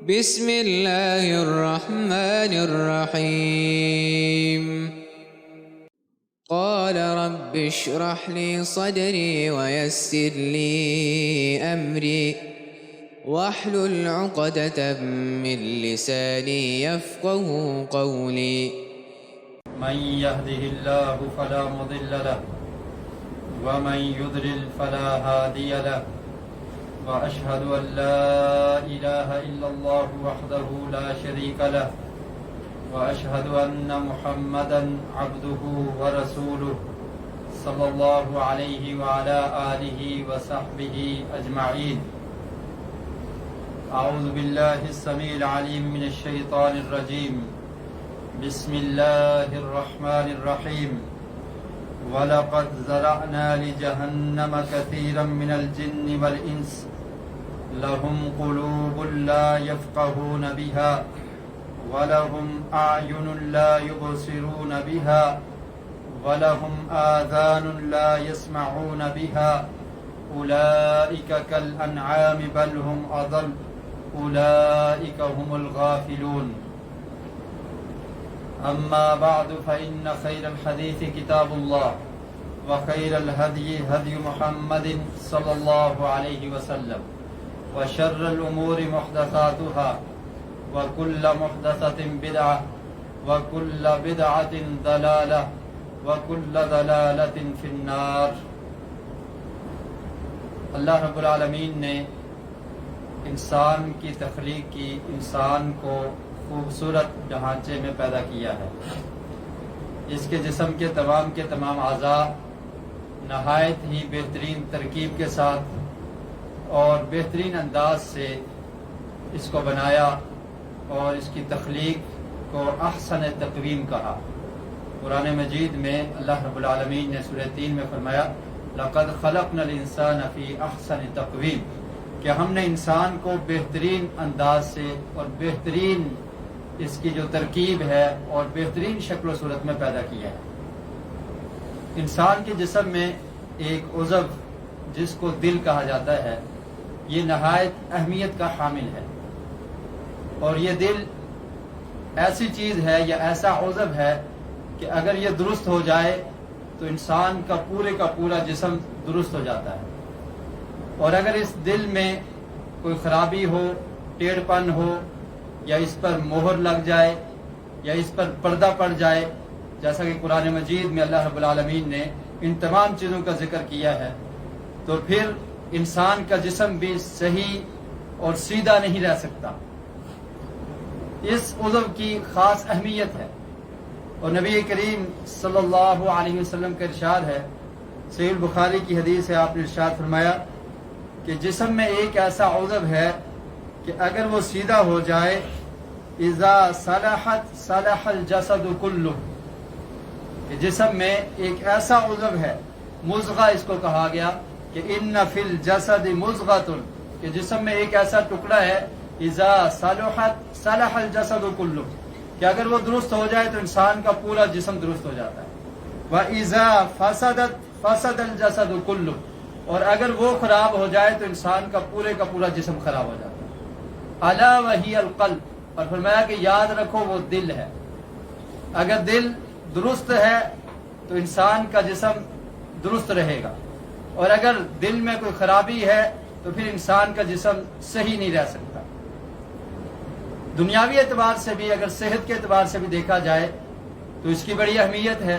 بسم اللہ الرحمن الرحیم قال رب اشرح لي صدري ويسر لي أمري واحلل عقدة من لساني يفقه قولي من يهده الله فلا مضل له ومن يضلل فلا هادي له وأشهد أن لا إله إلا الله وحده لا شريك له وأشهد أن محمدا عبده ورسوله صلى الله عليه وعلى آله وصحبه أجمعين. أعوذ بالله السميع العليم من الشيطان الرجيم. بسم الله الرحمن الرحيم. وَلَقَدْ زَرَعْنَا لِجَهَنَّمَ كَثِيرًا مِنَ الْجِنِّ وَالْإِنسِ لَهُمْ قُلُوبٌ لَا يَفْقَهُونَ بِهَا وَلَهُمْ أَعْيُنٌ لَا يُبْصِرُونَ بِهَا وَلَهُمْ آذَانٌ لَا يَسْمَعُونَ بِهَا أُولَئِكَ كَالْأَنْعَامِ بَلْ هُمْ أَضَلُّ أُولَئِكَ هُمُ الْغَافِلُونَ. أما بعد فإن خير الحديث كتاب الله وخير الهدي هدي محمد صلى الله عليه وسلم وشر الأمور محدثاتها وكل محدثة بدعة وكل بدعة ضلالة وكل ضلالة في النار. اللہ رب العالمین نے انسان کی تخلیق کی، انسان کو خوبصورت ڈھانچے میں پیدا کیا ہے. اس کے جسم کے تمام اعضاء نہایت ہی بہترین ترکیب کے ساتھ اور بہترین انداز سے اس کو بنایا اور اس کی تخلیق کو احسن تقویم کہا. قرآن مجید میں اللہ رب العالمین نے سورہ 3 میں فرمایا لَقَدْ خَلَقْنَا الْإِنسَانَ فِي أَحْسَنِ تَقْوِيمٍ، کہ ہم نے انسان کو بہترین انداز سے اور بہترین اس کی جو ترکیب ہے اور بہترین شکل و صورت میں پیدا کیا ہے. انسان کے جسم میں ایک عضو جس کو دل کہا جاتا ہے، یہ نہایت اہمیت کا حامل ہے، اور یہ دل ایسی چیز ہے یا ایسا عضو ہے کہ اگر یہ درست ہو جائے تو انسان کا پورا جسم درست ہو جاتا ہے. اور اگر اس دل میں کوئی خرابی ہو، ٹیڑھ پن ہو، یا اس پر مہر لگ جائے یا اس پر پردہ پڑ جائے، جیسا کہ قرآن مجید میں اللہ رب العالمین نے ان تمام چیزوں کا ذکر کیا ہے، تو پھر انسان کا جسم بھی صحیح اور سیدھا نہیں رہ سکتا. اس عضو کی خاص اہمیت ہے، اور نبی کریم صلی اللہ علیہ وسلم کا ارشاد ہے، صحیح البخاری کی حدیث ہے، آپ نے ارشاد فرمایا کہ جسم میں ایک ایسا عضو ہے کہ اگر وہ سیدھا ہو جائے اذا صلحت صلح الجسد کلہ، کہ جسم میں ایک ایسا عضو ہے، مضغہ اس کو کہا گیا کہ ان فی الجسد مضغۃ، کہ جسم میں ایک ایسا ٹکڑا ہے اذا صلحت صلح الجسد کلہ، کہ اگر وہ درست ہو جائے تو انسان کا پورا جسم درست ہو جاتا ہے. وَإِذَا فَسَدَتْ فَسَدَ الْجَسَدُ كُلُّهُ، اور اگر وہ خراب ہو جائے تو انسان کا پورا جسم خراب ہو جاتا ہے. الا وہی القلب، اور فرمایا کہ یاد رکھو وہ دل ہے. اگر دل درست ہے تو انسان کا جسم درست رہے گا، اور اگر دل میں کوئی خرابی ہے تو پھر انسان کا جسم صحیح نہیں رہ سکتا. دنیاوی اعتبار سے بھی، اگر صحت کے اعتبار سے بھی دیکھا جائے تو اس کی بڑی اہمیت ہے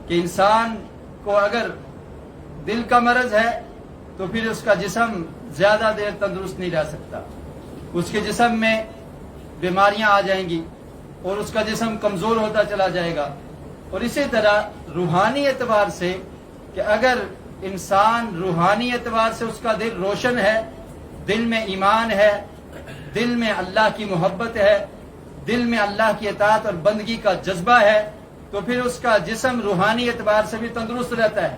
کہ انسان کو اگر دل کا مرض ہے تو پھر اس کا جسم زیادہ دیر تندرست نہیں رہ سکتا، اس کے جسم میں بیماریاں آ جائیں گی اور اس کا جسم کمزور ہوتا چلا جائے گا. اور اسی طرح روحانی اعتبار سے کہ اگر انسان روحانی اعتبار سے اس کا دل روشن ہے، دل میں ایمان ہے، دل میں اللہ کی محبت ہے، دل میں اللہ کی اطاعت اور بندگی کا جذبہ ہے، تو پھر اس کا جسم روحانی اعتبار سے بھی تندرست رہتا ہے.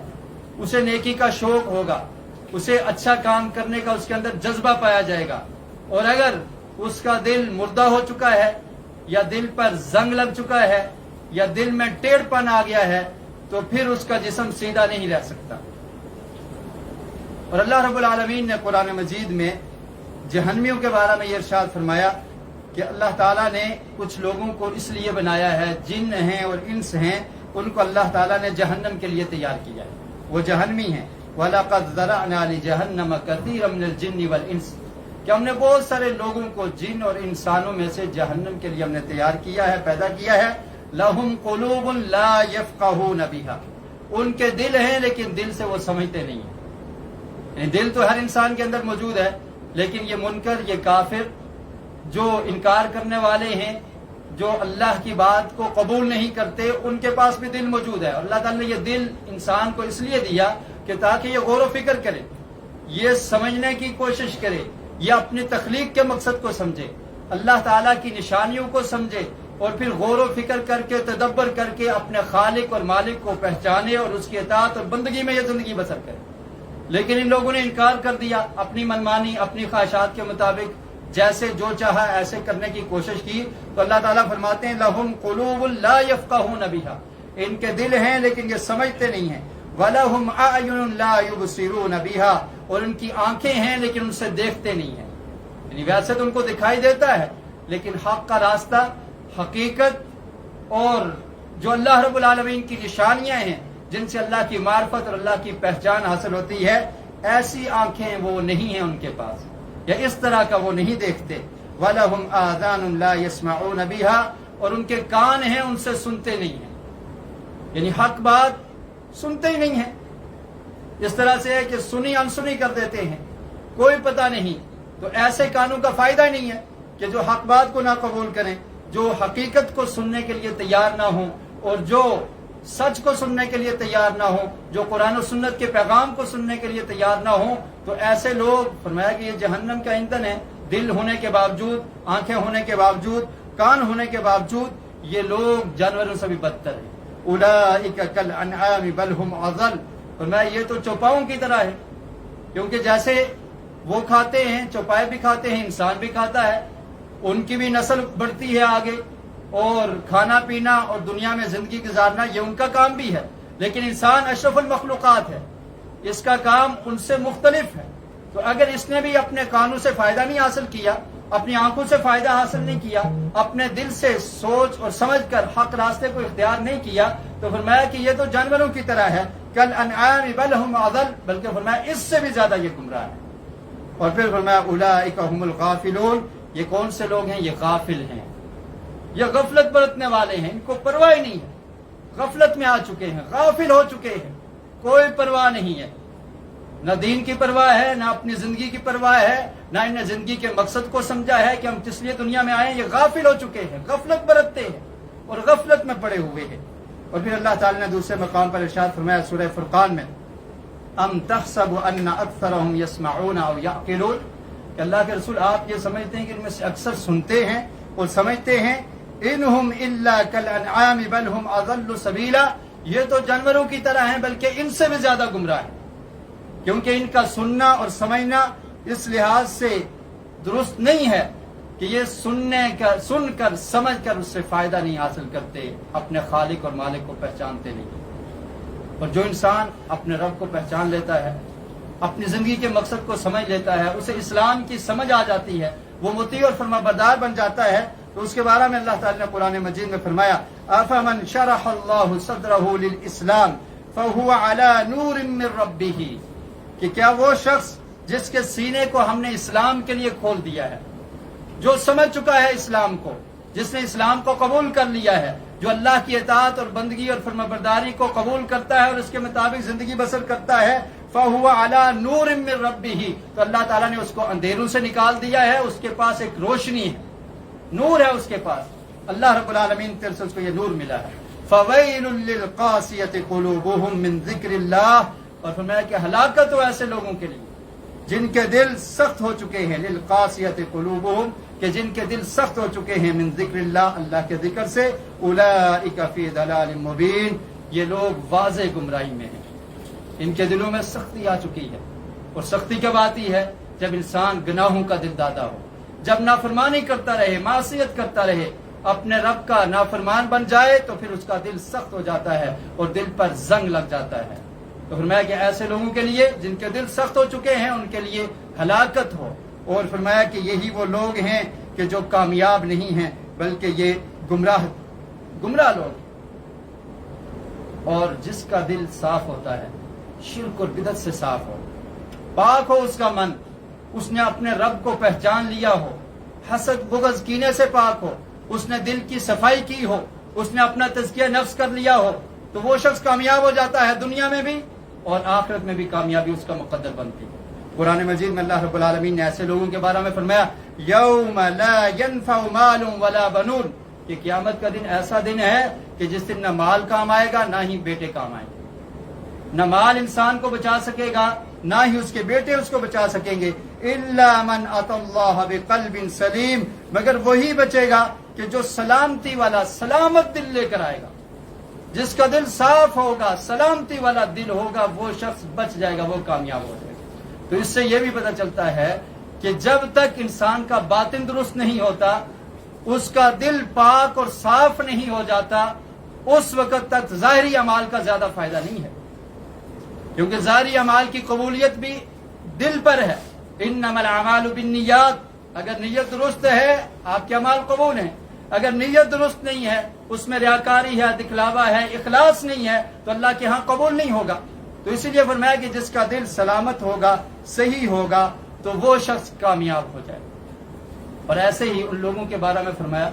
اسے نیکی کا شوق ہوگا، اسے اچھا کام کرنے کا اس کے اندر جذبہ پایا جائے گا. اور اگر اس کا دل مردہ ہو چکا ہے یا دل پر زنگ لگ چکا ہے یا دل میں ٹیڑھ پن آ گیا ہے تو پھر اس کا جسم سیدھا نہیں رہ سکتا. اور اللہ رب العالمین نے قرآن مجید میں جہنمیوں کے بارے میں یہ ارشاد فرمایا کہ اللہ تعالیٰ نے کچھ لوگوں کو اس لیے بنایا ہے، جن ہیں اور انس ہیں، ان کو اللہ تعالیٰ نے جہنم کے لیے تیار کیا ہے، وہ جہنمی ہیں۔ وَلَقَدْ ذَرَعْنَا لِجَهَنَّمَ كَثِيرًا مِنَ الْجِنِّ وَالْإِنسِ، کہ ہم نے بہت سارے لوگوں کو جن اور انسانوں میں سے جہنم کے لیے ہم نے تیار کیا ہے، پیدا کیا ہے۔ لَهُمْ قُلُوبٌ لَا يَفْقَهُونَ بِهَا، ان کے دل ہیں لیکن دل سے وہ سمجھتے نہیں ہیں، یعنی دل تو ہر انسان کے اندر موجود ہے، لیکن یہ منکر، یہ کافر، جو انکار کرنے والے ہیں، جو اللہ کی بات کو قبول نہیں کرتے، ان کے پاس بھی دل موجود ہے۔ اور اللہ تعالیٰ نے یہ دل انسان کو اس لیے دیا کہ تاکہ یہ غور و فکر کرے، یہ سمجھنے کی کوشش کرے، یہ اپنی تخلیق کے مقصد کو سمجھے، اللہ تعالیٰ کی نشانیوں کو سمجھے، اور پھر غور و فکر کر کے، تدبر کر کے اپنے خالق اور مالک کو پہچانے اور اس کی اطاعت اور بندگی میں یہ زندگی بسر کرے۔ لیکن ان لوگوں نے انکار کر دیا، اپنی منمانی، اپنی خواہشات کے مطابق جیسے جو چاہا ایسے کرنے کی کوشش کی، تو اللہ تعالیٰ فرماتے ہیں لَهُمْ قُلُوبٌ لَا يَفْقَهُونَ بِهَا، ان کے دل ہیں لیکن یہ سمجھتے نہیں ہیں۔ وَلَهُمْ أَعْيُنٌ لَا يُبْصِرُونَ بِهَا، اور ان کی آنکھیں ہیں لیکن ان سے دیکھتے نہیں ہیں، یعنی ویسے تو ان کو دکھائی دیتا ہے، لیکن حق کا راستہ، حقیقت اور جو اللہ رب العالمین کی نشانیاں ہیں جن سے اللہ کی معرفت اور اللہ کی پہچان حاصل ہوتی ہے، ایسی آنکھیں وہ نہیں ہیں ان کے پاس، یا اس طرح کا وہ نہیں دیکھتے۔ وَلَهُمْ آذَانٌ لَا يَسْمَعُونَ بِهَا، اور ان کے کان ہیں ان سے سنتے نہیں ہیں، یعنی حق بات سنتے ہی نہیں ہیں۔ اس طرح سے ہے کہ سنی انسنی کر دیتے ہیں، کوئی پتہ نہیں، تو ایسے کانوں کا فائدہ ہی نہیں ہے کہ جو حق بات کو نہ قبول کریں، جو حقیقت کو سننے کے لیے تیار نہ ہوں، اور جو سچ کو سننے کے لیے تیار نہ ہوں، جو قرآن و سنت کے پیغام کو سننے کے لیے تیار نہ ہوں، تو ایسے لوگ فرمایا کہ یہ جہنم کا ایندھن ہے۔ دل ہونے کے باوجود، آنکھیں ہونے کے باوجود، کان ہونے کے باوجود یہ لوگ جانوروں سے بھی بدتر ہیں۔ اولئک کالانعام بل هم اضل، فرمایا یہ تو چوپاؤں کی طرح ہے، کیونکہ جیسے وہ کھاتے ہیں، چوپائے بھی کھاتے ہیں، انسان بھی کھاتا ہے، ان کی بھی نسل بڑھتی ہے آگے، اور کھانا پینا اور دنیا میں زندگی گزارنا یہ ان کا کام بھی ہے، لیکن انسان اشرف المخلوقات ہے، اس کا کام ان سے مختلف ہے۔ تو اگر اس نے بھی اپنے کانوں سے فائدہ نہیں حاصل کیا، اپنی آنکھوں سے فائدہ حاصل نہیں کیا، اپنے دل سے سوچ اور سمجھ کر حق راستے کو اختیار نہیں کیا، تو فرمایا کہ یہ تو جانوروں کی طرح ہے، کالانعام بل هم اضل، بلکہ فرمایا اس سے بھی زیادہ یہ گمراہ ہے۔ اور پھر فرمایا اولئک هم الغافلون، یہ کون سے لوگ ہیں؟ یہ غافل ہیں، یہ غفلت برتنے والے ہیں، ان کو پرواہ ہی نہیں ہے، غفلت میں آ چکے ہیں، غافل ہو چکے ہیں، کوئی پرواہ نہیں ہے، نہ دین کی پرواہ ہے، نہ اپنی زندگی کی پرواہ ہے، نہ انہیں زندگی کے مقصد کو سمجھا ہے کہ ہم کس لیے دنیا میں آئے ہیں۔ یہ غافل ہو چکے ہیں، غفلت برتتے ہیں اور غفلت میں پڑے ہوئے ہیں۔ اور پھر اللہ تعالی نے دوسرے مقام پر ارشاد فرمایا سورہ فرقان میں، ام تحسب ان اکثرهم يسمعون او يعقلون، کہ اللہ کے رسول آپ یہ سمجھتے ہیں کہ ان میں سے اکثر سنتے ہیں اور سمجھتے ہیں، انہم الا کالانعام بل هم اضل سبیلا، یہ تو جانوروں کی طرح ہیں بلکہ ان سے بھی زیادہ گمراہ ہیں، کیونکہ ان کا سننا اور سمجھنا اس لحاظ سے درست نہیں ہے کہ یہ سن کر سمجھ کر اس سے فائدہ نہیں حاصل کرتے، اپنے خالق اور مالک کو پہچانتے نہیں۔ اور جو انسان اپنے رب کو پہچان لیتا ہے، اپنی زندگی کے مقصد کو سمجھ لیتا ہے، اسے اسلام کی سمجھ آ جاتی ہے، وہ مطیع اور فرما بردار بن جاتا ہے، تو اس کے بارے میں اللہ تعالی نے قرآن مجید میں فرمایا، افمن شرح اللہ صدرہ للاسلام فهو علی نور من ربہ، کہ کیا وہ شخص جس کے سینے کو ہم نے اسلام کے لیے کھول دیا ہے، جو سمجھ چکا ہے اسلام کو، جس نے اسلام کو قبول کر لیا ہے، جو اللہ کی اطاعت اور بندگی اور فرمانبرداری کو قبول کرتا ہے اور اس کے مطابق زندگی بسر کرتا ہے، فَهُوَ عَلَى نُورٍ مِّن رَبِّهِ، تو اللہ تعالیٰ نے اس کو اندھیروں سے نکال دیا ہے، اس کے پاس ایک روشنی ہے، نور ہے اس کے پاس، اللہ رب العالمین کی طرف سے اس کو یہ نور ملا ہے۔ فَوَيْلٌ لِّلْقَاسِيَةِ قُلُوبُهُم مِّن ذِكْرِ اللَّهِ، اور فرمایا کہ ہلاکت ہو ایسے لوگوں کے لیے جن کے دل سخت ہو چکے ہیں، للقاسیۃ قلوبہم، کہ جن کے دل سخت ہو چکے ہیں، من ذکر اللہ، اللہ کے ذکر سے، اولئک فی ضلال مبین، یہ لوگ واضح گمراہی میں ہیں، ان کے دلوں میں سختی آ چکی ہے۔ اور سختی کب آتی ہے؟ جب انسان گناہوں کا دل دادا ہو، جب نافرمانی کرتا رہے، معصیت کرتا رہے، اپنے رب کا نافرمان بن جائے، تو پھر اس کا دل سخت ہو جاتا ہے اور دل پر زنگ لگ جاتا ہے۔ تو فرمایا کہ ایسے لوگوں کے لیے جن کے دل سخت ہو چکے ہیں ان کے لیے ہلاکت ہو، اور فرمایا کہ یہی وہ لوگ ہیں کہ جو کامیاب نہیں ہیں بلکہ یہ گمراہ لوگ. اور جس کا دل صاف ہوتا ہے شرک اور بدعت سے صاف ہو، پاک ہو اس کا من، اس نے اپنے رب کو پہچان لیا ہو، حسد بغض کینے سے پاک ہو، اس نے دل کی صفائی کی ہو، اس نے اپنا تزکیہ نفس کر لیا ہو، تو وہ شخص کامیاب ہو جاتا ہے دنیا میں بھی اور آخرت میں بھی کامیابی اس کا مقدر بنتی ہے. قرآن مجید میں اللہ رب العالمین نے ایسے لوگوں کے بارے میں فرمایا یوم لا ينفع مال ولا بنون، کہ قیامت کا دن ایسا دن ہے کہ جس دن نہ مال کام آئے گا نہ ہی بیٹے کام آئیں گے. نہ مال انسان کو بچا سکے گا نہ ہی اس کے بیٹے اس کو بچا سکیں گے. الا من اتى الله بقلب سلیم، مگر وہی بچے گا کہ جو سلامتی والا سلامت دل لے کر آئے گا. جس کا دل صاف ہوگا، سلامتی والا دل ہوگا، وہ شخص بچ جائے گا، وہ کامیاب ہو جائے گا. تو اس سے یہ بھی پتہ چلتا ہے کہ جب تک انسان کا باطن درست نہیں ہوتا، اس کا دل پاک اور صاف نہیں ہو جاتا، اس وقت تک ظاہری اعمال کا زیادہ فائدہ نہیں ہے، کیونکہ ظاہری اعمال کی قبولیت بھی دل پر ہے. انما الاعمال بالنیات، اگر نیت درست ہے آپ کے اعمال قبول ہیں، اگر نیت درست نہیں ہے، اس میں ریاکاری ہے، دکھلاوا ہے، اخلاص نہیں ہے، تو اللہ کے ہاں قبول نہیں ہوگا. تو اسی لیے فرمایا کہ جس کا دل سلامت ہوگا، صحیح ہوگا، تو وہ شخص کامیاب ہو جائے. اور ایسے ہی ان لوگوں کے بارے میں فرمایا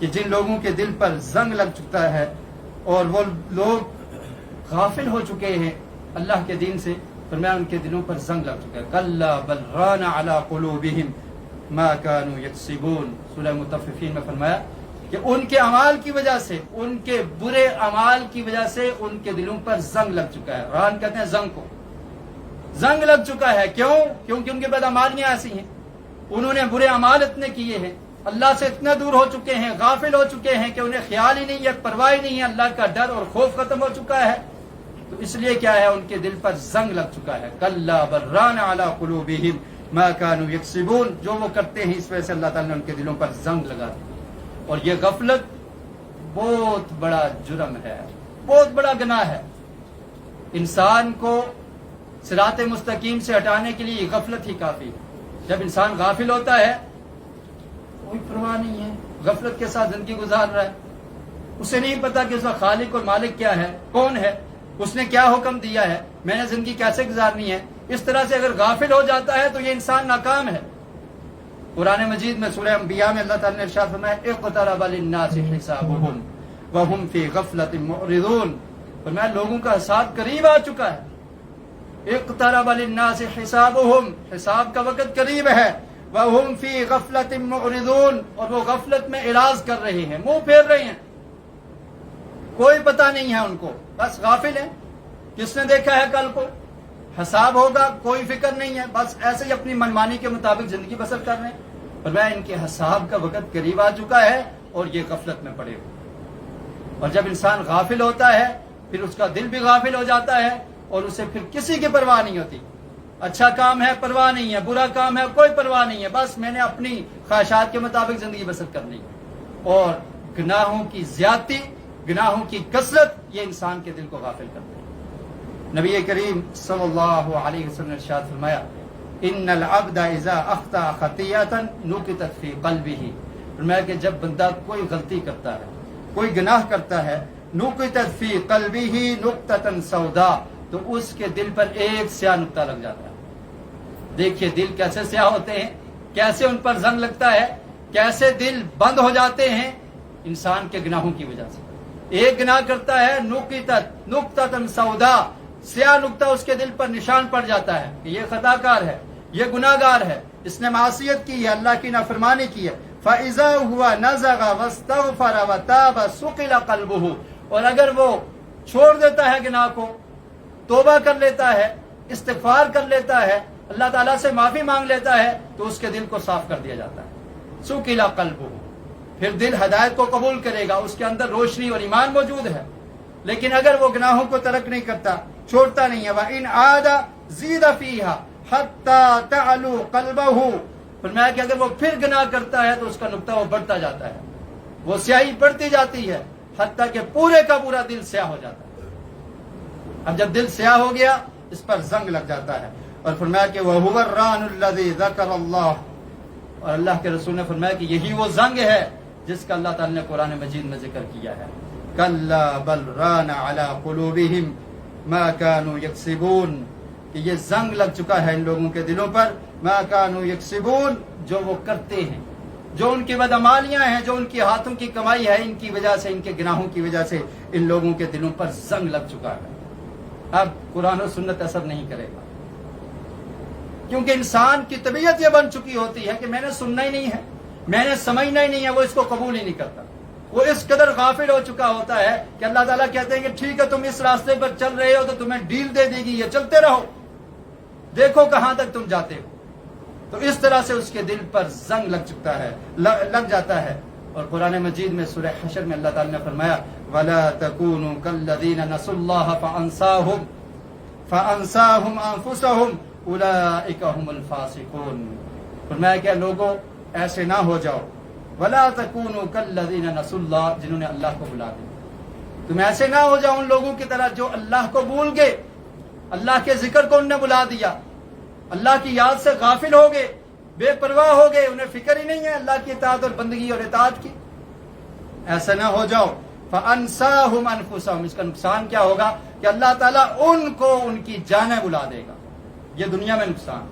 کہ جن لوگوں کے دل پر زنگ لگ چکا ہے اور وہ لوگ غافل ہو چکے ہیں اللہ کے دین سے، فرمایا ان کے دلوں پر زنگ لگ چکا ہے. کلا بل ران علی قلوبہم ما كانوا یکسبون. سورہ مطففین میں فرمایا کہ ان کے اعمال کی وجہ سے، ان کے برے اعمال کی وجہ سے ان کے دلوں پر زنگ لگ چکا ہے. ران کہتے ہیں زنگ کو، زنگ لگ چکا ہے. کیوں؟ کیونکہ ان کے بعد اعمالیاں ایسی ہیں، انہوں نے برے اعمال اتنے کیے ہیں، اللہ سے اتنے دور ہو چکے ہیں، غافل ہو چکے ہیں کہ انہیں خیال ہی نہیں ہے، پرواہ ہی نہیں ہے، اللہ کا ڈر اور خوف ختم ہو چکا ہے. تو اس لیے کیا ہے، ان کے دل پر زنگ لگ چکا ہے. کلا بل ران علی قلوبہم ما كانوا یکسبون. جو وہ کرتے ہیں اس وجہ سے اللہ تعالیٰ نے ان کے دلوں پر زنگ لگا دی. اور یہ غفلت بہت بڑا جرم ہے، بہت بڑا گناہ ہے. انسان کو صراط مستقیم سے ہٹانے کے لیے غفلت ہی کافی ہے. جب انسان غافل ہوتا ہے، کوئی پرواہ نہیں ہے، غفلت کے ساتھ زندگی گزار رہا ہے، اسے نہیں پتا کہ اس کا خالق اور مالک کیا ہے، کون ہے، اس نے کیا حکم دیا ہے، میں نے زندگی کیسے گزارنی ہے. اس طرح سے اگر غافل ہو جاتا ہے تو یہ انسان ناکام ہے. قرآن مجید میں سورہ انبیاء میں اللہ تعالیٰ نے ارشاد فرمایا اقترب للناس حسابهم وهم فی غفلۃ معرضون. فرمایا لوگوں کا حساب قریب آ چکا ہے. اقترب للناس حسابهم، حساب کا وقت قریب ہے. وهم فی غفلۃ معرضون، اور وہ غفلت میں اعراض کر رہے ہیں، منہ پھیر رہے ہیں، کوئی پتہ نہیں ہے ان کو، بس غافل ہیں. کس نے دیکھا ہے کل کو حساب ہوگا، کوئی فکر نہیں ہے، بس ایسے ہی اپنی منمانی کے مطابق زندگی بسر کر رہے ہیں. اور میں ان کے حساب کا وقت قریب آ چکا ہے اور یہ غفلت میں پڑے ہوئے. اور جب انسان غافل ہوتا ہے پھر اس کا دل بھی غافل ہو جاتا ہے اور اسے پھر کسی کی پرواہ نہیں ہوتی. اچھا کام ہے پرواہ نہیں ہے، برا کام ہے کوئی پرواہ نہیں ہے، بس میں نے اپنی خواہشات کے مطابق زندگی بسر کرنی ہے. اور گناہوں کی زیادتی، گناہوں کی کثرت، یہ انسان کے دل کو غافل کرتا ہے. نبی کریم صلی اللہ علیہ وسلم نے ارشاد فرمایا ان العبد اذا اخطا خطیئۃ نکتت فی قلبہ. فرمایا کہ جب بندہ کوئی غلطی کرتا ہے، کوئی گناہ کرتا ہے، نکتت فی قلبہ نقطۃ سوداء، تو اس کے دل پر ایک سیاہ نقطہ لگ جاتا ہے. دیکھیے دل کیسے سیاہ ہوتے ہیں، کیسے ان پر زنگ لگتا ہے، کیسے دل بند ہو جاتے ہیں انسان کے گناہوں کی وجہ سے. ایک گناہ کرتا ہے، نقطۃ سوداء، سیاہ نقطہ اس کے دل پر نشان پڑ جاتا ہے کہ یہ خطا کار ہے، یہ گناہ گار ہے، اس نے معصیت کی ہے، اللہ کی نافرمانی کی ہے. فَإِذَا هُوَ نَزَغَ وَاسْتَغْفَرَ وَتَابَ سُقِلَ قَلْبُهُ. اور اگر وہ چھوڑ دیتا ہے گناہ کو، توبہ کر لیتا ہے، استغفار کر لیتا ہے، اللہ تعالیٰ سے معافی مانگ لیتا ہے، تو اس کے دل کو صاف کر دیا جاتا ہے. سُقِلَ قَلْبُهُ. پھر دل ہدایت کو قبول کرے گا، اس کے اندر روشنی اور ایمان موجود ہے. لیکن اگر وہ گناہوں کو ترک نہیں کرتا، چھوڑتا نہیں ہے، وَإِنْ عَادَ زِيدَ فِيهَا حَتَّى تَعْلُو قَلْبَهُ. فرمایا کہ اگر وہ پھر گناہ کرتا ہے تو اس کا نقطہ وہ بڑھتا جاتا ہے، وہ سیاہی بڑھتی جاتی ہے، حتیٰ کہ پورے کا پورا دل سیاہ ہو جاتا ہے. اب جب دل سیاہ ہو گیا اس پر زنگ لگ جاتا ہے. اور فرمایا کہ وَهُوَ الرَّانُ الَّذِي ذَكَرَ اللَّهُ. اور اللہ کے رسول نے فرمایا کہ یہی وہ زنگ ہے جس کا اللہ تعالیٰ نے قرآن مجید میں ذکر کیا ہے. کلا بل ران علی قلوبہم ما كانوا یکسبون، کہ یہ زنگ لگ چکا ہے ان لوگوں کے دلوں پر، ما كانوا یکسبون، جو وہ کرتے ہیں، جو ان کی بدعمالیاں ہیں، جو ان کی ہاتھوں کی کمائی ہے، ان کی وجہ سے، ان کے گناہوں کی وجہ سے ان لوگوں کے دلوں پر زنگ لگ چکا ہے. اب قرآن و سنت اثر نہیں کرے گا، کیونکہ انسان کی طبیعت یہ بن چکی ہوتی ہے کہ میں نے سننا ہی نہیں ہے، میں نے سمجھنا ہی نہیں ہے، وہ اس کو قبول ہی نہیں کرتا. وہ اس قدر غافل ہو چکا ہوتا ہے کہ اللہ تعالیٰ کہتے ہیں کہ ٹھیک ہے تم اس راستے پر چل رہے ہو تو تمہیں ڈیل دے دے گی، یہ چلتے رہو، دیکھو کہاں تک تم جاتے ہو. تو اس طرح سے اس کے دل پر زنگ لگ چکتا ہے، لگ جاتا ہے. اور قرآن مجید میں سورہ حشر میں اللہ تعالیٰ نے فرمایا وَلَا تَكُونُوا كَالَّذِينَ نَسُوا اللَّهَ فَأَنسَاهُمْ أَنفُسَهُمْ أُولَئِكَ هُمُ الْفَاسِقُونَ. فرمایا کہ لوگوں ایسے نہ ہو جاؤ، وَلَا تَكُونُوا كَالَّذِينَ نَسُوا اللَّهَ، جنہوں نے اللہ کو بلا دیا. تم ایسے نہ ہو جاؤ ان لوگوں کی طرح جو اللہ کو بھول گئے، اللہ کے ذکر کو انہوں نے بلا دیا، اللہ کی یاد سے غافل ہو گئے، بے پرواہ ہو گئے، انہیں فکر ہی نہیں ہے اللہ کی اطاعت اور بندگی اور اطاعت کی. ایسا نہ ہو جاؤ. فَأَنسَاهُمْ أَنفُسَهُمْ، اس کا نقصان کیا ہوگا کہ اللہ تعالیٰ ان کو ان کی جانیں بلا دے گا. یہ دنیا میں نقصان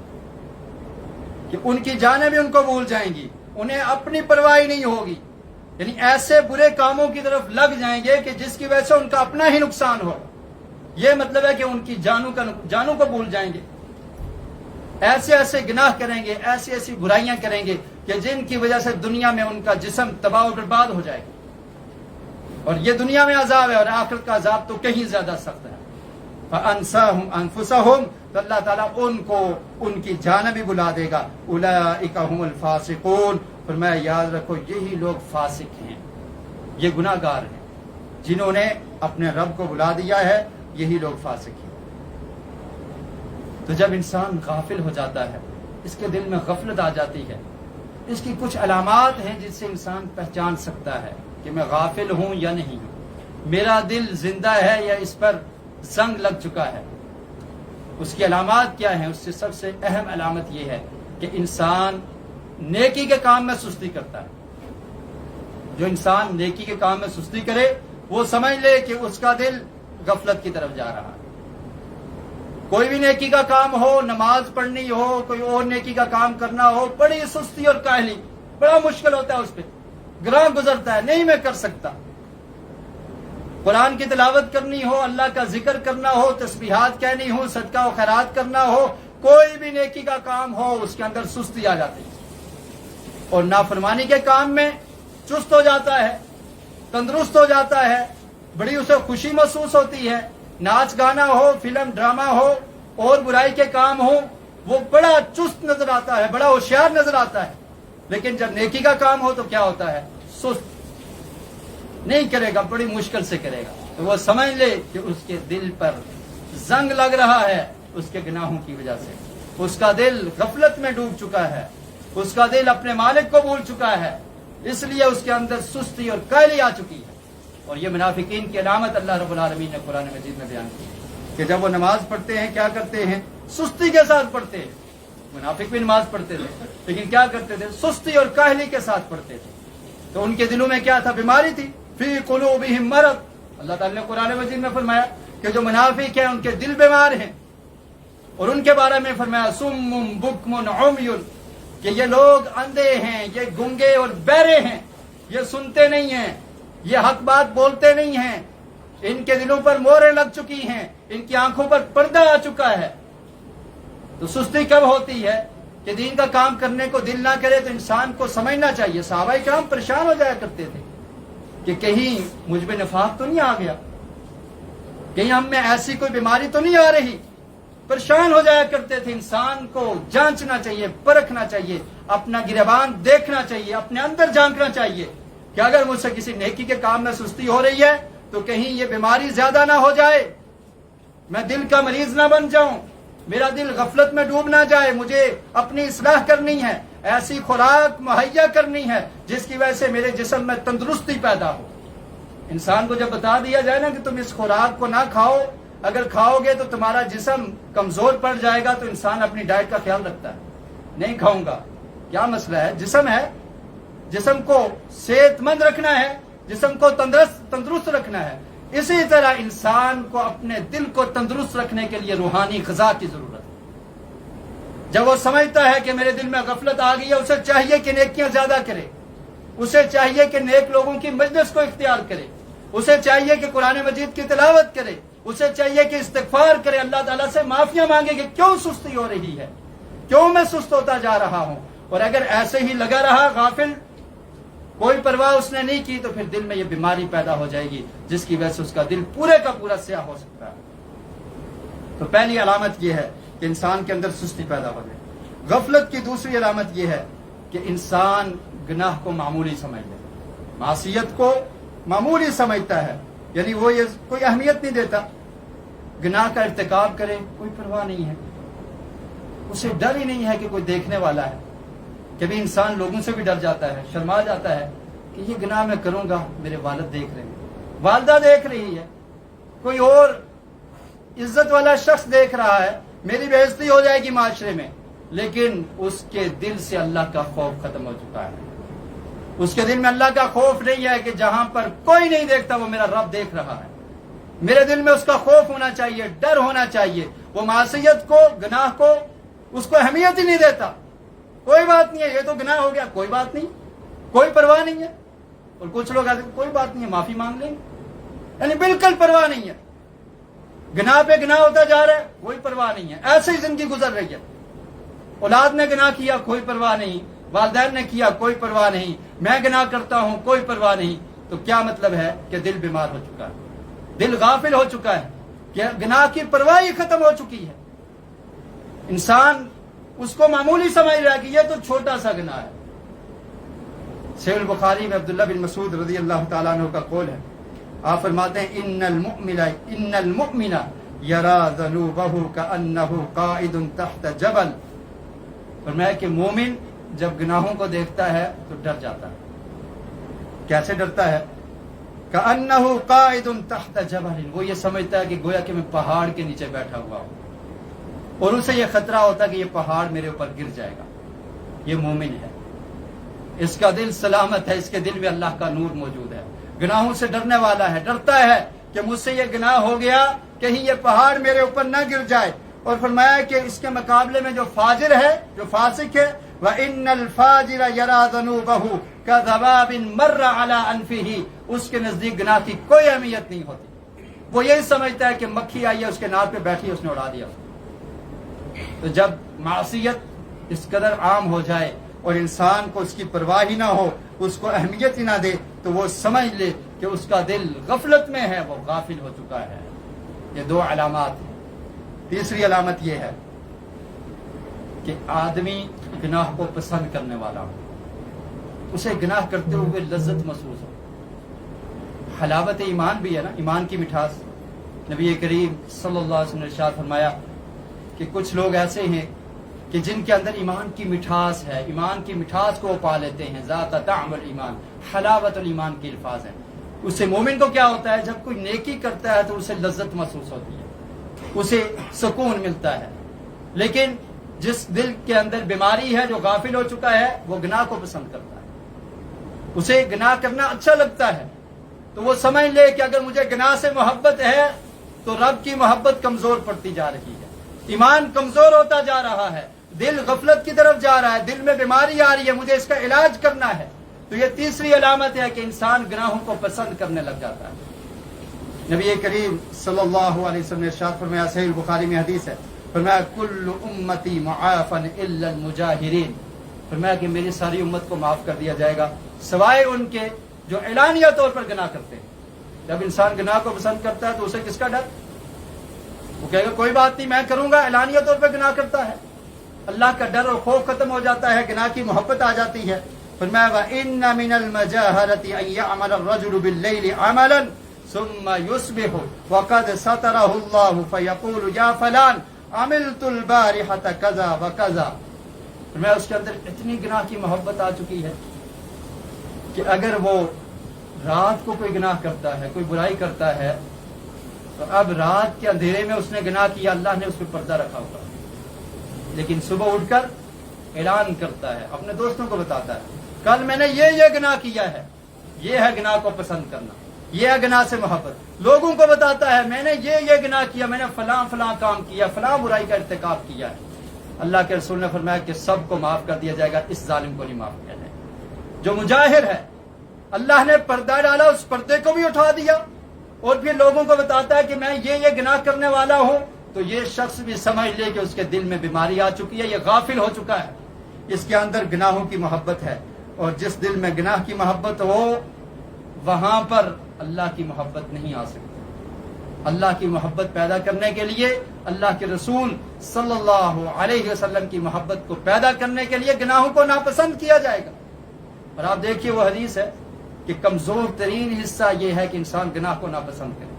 کہ ان کی جانیں بھی ان کو بھول جائیں گی، انہیں اپنی پرواہ نہیں ہوگی، یعنی ایسے برے کاموں کی طرف لگ جائیں گے کہ جس کی وجہ سے ان کا اپنا ہی نقصان ہو. یہ مطلب ہے کہ ان کی جانوں کو بھول جائیں گے، ایسے ایسے گناہ کریں گے، ایسی ایسی برائیاں کریں گے کہ جن کی وجہ سے دنیا میں ان کا جسم تباہ و برباد ہو جائے گا. اور یہ دنیا میں عذاب ہے، اور آخرت کا عذاب تو کہیں زیادہ سخت ہے. فَأَنسَاهُمْ أَنفُسَهُمْ، تو اللہ تعالیٰ ان کو ان کی جانیں بھی بلا دے گا. أُولَئِكَ هُمُ الْفَاسِقُونَ، فرمایا یاد رکھو یہی لوگ فاسق ہیں، یہ گناہ گار ہیں، جنہوں نے اپنے رب کو بلا دیا ہے، یہی لوگ فاسق ہیں. تو جب انسان غافل ہو جاتا ہے، اس کے دل میں غفلت آ جاتی ہے، اس کی کچھ علامات ہیں جس سے انسان پہچان سکتا ہے کہ میں غافل ہوں یا نہیں ہوں، میرا دل زندہ ہے یا اس پر زنگ لگ چکا ہے. اس کی علامات کیا ہیں؟ اس سے سب سے اہم علامت یہ ہے کہ انسان نیکی کے کام میں سستی کرتا ہے. جو انسان نیکی کے کام میں سستی کرے وہ سمجھ لے کہ اس کا دل غفلت کی طرف جا رہا ہے. کوئی بھی نیکی کا کام ہو، نماز پڑھنی ہو، کوئی اور نیکی کا کام کرنا ہو، بڑی سستی اور کاہلی، بڑا مشکل ہوتا ہے، اس پہ گراں گزرتا ہے، نہیں میں کر سکتا. قرآن کی تلاوت کرنی ہو، اللہ کا ذکر کرنا ہو، تسبیحات کہنی ہو، صدقہ و خیرات کرنا ہو، کوئی بھی نیکی کا کام ہو، اس کے اندر سستی آ جاتی ہے. اور نافرمانی کے کام میں چست ہو جاتا ہے، تندرست ہو جاتا ہے، بڑی اسے خوشی محسوس ہوتی ہے. ناچ گانا ہو، فلم ڈرامہ ہو، اور برائی کے کام ہو، وہ بڑا چست نظر آتا ہے، بڑا ہوشیار نظر آتا ہے. لیکن جب نیکی کا کام ہو تو کیا ہوتا ہے؟ سست، نہیں کرے گا، بڑی مشکل سے کرے گا. تو وہ سمجھ لے کہ اس کے دل پر زنگ لگ رہا ہے اس کے گناہوں کی وجہ سے. اس کا دل غفلت میں ڈوب چکا ہے، اس کا دل اپنے مالک کو بھول چکا ہے، اس لیے اس کے اندر سستی اور کاہلی آ چکی ہے. اور یہ منافقین کی علامت اللہ رب العالمین نے قرآن مجید میں بیان کی کہ جب وہ نماز پڑھتے ہیں کیا کرتے ہیں؟ سستی کے ساتھ پڑھتے ہیں. منافق بھی نماز پڑھتے تھے لیکن کیا کرتے تھے؟ سستی اور کاہلی کے ساتھ پڑھتے تھے. تو ان کے دلوں میں کیا تھا؟ بیماری تھی. فی قلوبہم مرض، اللہ تعالیٰ نے قرآن مجید میں فرمایا کہ جو منافق ہیں ان کے دل بیمار ہیں. اور ان کے بارے میں فرمایا سم بکم عمی، کہ یہ لوگ اندھے ہیں، یہ گنگے اور بہرے ہیں، یہ سنتے نہیں ہیں، یہ حق بات بولتے نہیں ہیں، ان کے دلوں پر موریں لگ چکی ہیں، ان کی آنکھوں پر پردہ آ چکا ہے. تو سستی کب ہوتی ہے کہ دین کا کام کرنے کو دل نہ کرے؟ تو انسان کو سمجھنا چاہیے. صحابہ کرام پریشان ہو جایا کرتے تھے کہ کہیں مجھ میں نفاق تو نہیں آ گیا، کہیں ہم میں ایسی کوئی بیماری تو نہیں آ رہی. پریشان ہو جایا کرتے تھے. انسان کو جانچنا چاہیے، پرکھنا چاہیے، اپنا گریبان دیکھنا چاہیے، اپنے اندر جھانکنا چاہیے کہ اگر مجھ سے کسی نیکی کے کام میں سستی ہو رہی ہے تو کہیں یہ بیماری زیادہ نہ ہو جائے، میں دل کا مریض نہ بن جاؤں، میرا دل غفلت میں ڈوب نہ جائے. مجھے اپنی اصلاح کرنی ہے، ایسی خوراک مہیا کرنی ہے جس کی وجہ سے میرے جسم میں تندرستی پیدا ہو. انسان کو جب بتا دیا جائے نا کہ تم اس خوراک کو نہ کھاؤ، اگر کھاؤ گے تو تمہارا جسم کمزور پڑ جائے گا، تو انسان اپنی ڈائٹ کا خیال رکھتا ہے، نہیں کھاؤں گا. کیا مسئلہ ہے؟ جسم ہے، جسم کو صحت مند رکھنا ہے، جسم کو تندرست رکھنا ہے. اسی طرح انسان کو اپنے دل کو تندرست رکھنے کے لیے روحانی غذا کی ضرورت ہے. جب وہ سمجھتا ہے کہ میرے دل میں غفلت آ گئی ہے، اسے چاہیے کہ نیکیاں زیادہ کرے، اسے چاہیے کہ نیک لوگوں کی مجلس کو اختیار کرے، اسے چاہیے کہ قرآن مجید کی تلاوت کرے، اسے چاہیے کہ استغفار کرے، اللہ تعالیٰ سے معافیاں مانگے کہ کیوں سستی ہو رہی ہے، کیوں میں سست ہوتا جا رہا ہوں. اور اگر ایسے ہی لگا رہا غافل، کوئی پرواہ اس نے نہیں کی، تو پھر دل میں یہ بیماری پیدا ہو جائے گی جس کی وجہ سے اس کا دل پورے کا پورا سیاہ ہو سکتا ہے. تو پہلی علامت یہ ہے کہ انسان کے اندر سستی پیدا ہو جائے. غفلت کی دوسری علامت یہ ہے کہ انسان گناہ کو معمولی سمجھ لے، معصیت کو معمولی سمجھتا ہے، یعنی وہ یہ کوئی اہمیت نہیں دیتا. گناہ کا ارتکاب کرے کوئی پرواہ نہیں ہے، اسے ڈر ہی نہیں ہے کہ کوئی دیکھنے والا ہے. کبھی انسان لوگوں سے بھی ڈر جاتا ہے، شرما جاتا ہے کہ یہ گناہ میں کروں گا، میرے والد دیکھ رہے ہیں، والدہ دیکھ رہی ہے، کوئی اور عزت والا شخص دیکھ رہا ہے، میری بے عزتی ہو جائے گی معاشرے میں. لیکن اس کے دل سے اللہ کا خوف ختم ہو چکا ہے. اس کے دل میں اللہ کا خوف نہیں ہے کہ جہاں پر کوئی نہیں دیکھتا وہ میرا رب دیکھ رہا ہے. میرے دل میں اس کا خوف ہونا چاہیے، ڈر ہونا چاہیے. وہ معصیت کو، گناہ کو، اس کو اہمیت ہی نہیں دیتا. کوئی بات نہیں ہے، یہ تو گناہ ہو گیا، کوئی بات نہیں، کوئی پرواہ نہیں ہے. اور کچھ لوگ آتے کوئی بات نہیں ہے، معافی مانگ لیں گے، یعنی بالکل پرواہ نہیں ہے. گناہ پہ گناہ ہوتا جا رہا ہے، کوئی پرواہ نہیں ہے، ایسے ہی زندگی گزر رہی ہے. اولاد نے گناہ کیا، کوئی پرواہ نہیں، والدین نے کیا، کوئی پرواہ نہیں، میں گناہ کرتا ہوں، کوئی پرواہ نہیں. تو کیا مطلب ہے کہ دل بیمار ہو چکا ہے، دل غافل ہو چکا ہے، کہ گناہ کی پرواہ ہی ختم ہو چکی ہے. انسان اس کو معمولی سمجھ رہا ہے کہ یہ تو چھوٹا سا گناہ ہے. صحیح البخاری میں عبداللہ بن مسعود رضی اللہ تعالیٰ عنہ کا قول ہے، آپ فرماتے ہیں ان المؤمن یرا ذنوبہ کأنہ قائد تحت جبل. فرمایا کہ مومن جب گناہوں کو دیکھتا ہے تو ڈر جاتا ہے. کیسے ڈرتا ہے؟ کأنہ قائد تحت جبل، وہ یہ سمجھتا ہے کہ گویا کہ میں پہاڑ کے نیچے بیٹھا ہوا ہوں، اور اسے یہ خطرہ ہوتا ہے کہ یہ پہاڑ میرے اوپر گر جائے گا. یہ مومن ہے، اس کا دل سلامت ہے، اس کے دل میں اللہ کا نور موجود ہے. گناہوں سے ڈرنے والا ہے، ڈرتا ہے کہ مجھ سے یہ گناہ ہو گیا، کہیں یہ پہاڑ میرے اوپر نہ گر جائے. اور فرمایا کہ اس کے مقابلے میں جو فاجر ہے، جو فاسق ہے، وَإِنَّ الْفَاجِرَ يَرَى ذَنُوبَهُ كَذَبَابٍ مَرَّ عَلَىٰ أَنفِهِ، اس کے نزدیک گناہ کی کوئی اہمیت نہیں ہوتی. وہ یہی سمجھتا ہے کہ مکھی آئی ہے اس کے ناک پہ بیٹھی ہے، اس نے اڑا دیا. تو جب معصیت اس قدر عام ہو جائے اور انسان کو اس کی پرواہ ہی نہ ہو، اس کو اہمیت ہی نہ دے، تو وہ سمجھ لے کہ اس کا دل غفلت میں ہے، وہ غافل ہو چکا ہے. یہ دو علامات ہیں. تیسری علامت یہ ہے کہ آدمی گناہ کو پسند کرنے والا ہو، اسے گناہ کرتے ہوئے لذت محسوس ہو. حلاوت ایمان بھی ہے نا، ایمان کی مٹھاس. نبی کریم صلی اللہ علیہ وسلم نے ارشاد فرمایا کہ کچھ لوگ ایسے ہیں کہ جن کے اندر ایمان کی مٹھاس ہے، ایمان کی مٹھاس کو وہ پا لیتے ہیں. ذات طعم الایمان، حلاوت الایمان کے الفاظ ہیں. اس سے مومن کو کیا ہوتا ہے؟ جب کوئی نیکی کرتا ہے تو اسے لذت محسوس ہوتی ہے، اسے سکون ملتا ہے. لیکن جس دل کے اندر بیماری ہے، جو غافل ہو چکا ہے، وہ گناہ کو پسند کرتا ہے، اسے گناہ کرنا اچھا لگتا ہے. تو وہ سمجھ لے کہ اگر مجھے گناہ سے محبت ہے تو رب کی محبت کمزور پڑتی جا رہی ہے، ایمان کمزور ہوتا جا رہا ہے، دل غفلت کی طرف جا رہا ہے، دل میں بیماری آ رہی ہے، مجھے اس کا علاج کرنا ہے. تو یہ تیسری علامت ہے کہ انسان گناہوں کو پسند کرنے لگ جاتا ہے. نبی کریم صلی اللہ علیہ وسلم نے ارشاد فرمایا، صحیح البخاری میں حدیث ہے، فرمایا کل امتی معافا الا المجاہرین. فرمایا کہ میری ساری امت کو معاف کر دیا جائے گا سوائے ان کے جو اعلانیہ طور پر گناہ کرتے ہیں. جب انسان گناہ کو پسند کرتا ہے تو اسے کس کا ڈر؟ وہ کہے گا کوئی بات نہیں، میں کروں گا. اعلانیہ طور پر گناہ کرتا ہے، اللہ کا ڈر اور خوف ختم ہو جاتا ہے، گناہ کی محبت آ جاتی ہے. فرمایا وَإِنَّ مِنَ الْمَجَاهَرَةِ أَن يَعْمَلَ الرَّجُلُ بِاللَّيْلِ عَمَلًا ثُمَّ يُصْبِحُ وَقَدْ سَتَرَهُ اللَّهُ فَيَقُولُ يَا فَلَانِ عَمِلْتُ الْبَارِحَةَ كَذَا وَكَذَا. فرمایا اس کے اندر اتنی گناہ کی محبت آ چکی ہے کہ اگر وہ رات کو کوئی گناہ کرتا ہے، کوئی برائی کرتا ہے، تو اب رات کے اندھیرے میں اس نے گناہ کیا، اللہ نے اس پہ پردہ رکھا ہوگا، لیکن صبح اٹھ کر اعلان کرتا ہے، اپنے دوستوں کو بتاتا ہے کل میں نے یہ گناہ کیا ہے، یہ ہے گناہ کو پسند کرنا، یہ ہے گناہ سے محبت، لوگوں کو بتاتا ہے میں نے یہ گناہ کیا، میں نے فلاں فلاں کام کیا، فلاں برائی کا ارتکاب کیا ہے۔ اللہ کے رسول نے فرمایا کہ سب کو معاف کر دیا جائے گا، اس ظالم کو نہیں معاف کیا جائے گا۔ جو مجاہر ہے، اللہ نے پردہ ڈالا، اس پردے کو بھی اٹھا دیا اور پھر لوگوں کو بتاتا ہے کہ میں یہ گناہ کرنے والا ہوں، تو یہ شخص بھی سمجھ لے کہ اس کے دل میں بیماری آ چکی ہے، یہ غافل ہو چکا ہے، اس کے اندر گناہوں کی محبت ہے، اور جس دل میں گناہ کی محبت ہو وہاں پر اللہ کی محبت نہیں آ سکتی۔ اللہ کی محبت پیدا کرنے کے لیے، اللہ کے رسول صلی اللہ علیہ وسلم کی محبت کو پیدا کرنے کے لیے گناہوں کو ناپسند کیا جائے گا۔ اور آپ دیکھیے وہ حدیث ہے کہ کمزور ترین حصہ یہ ہے کہ انسان گناہ کو ناپسند کرے۔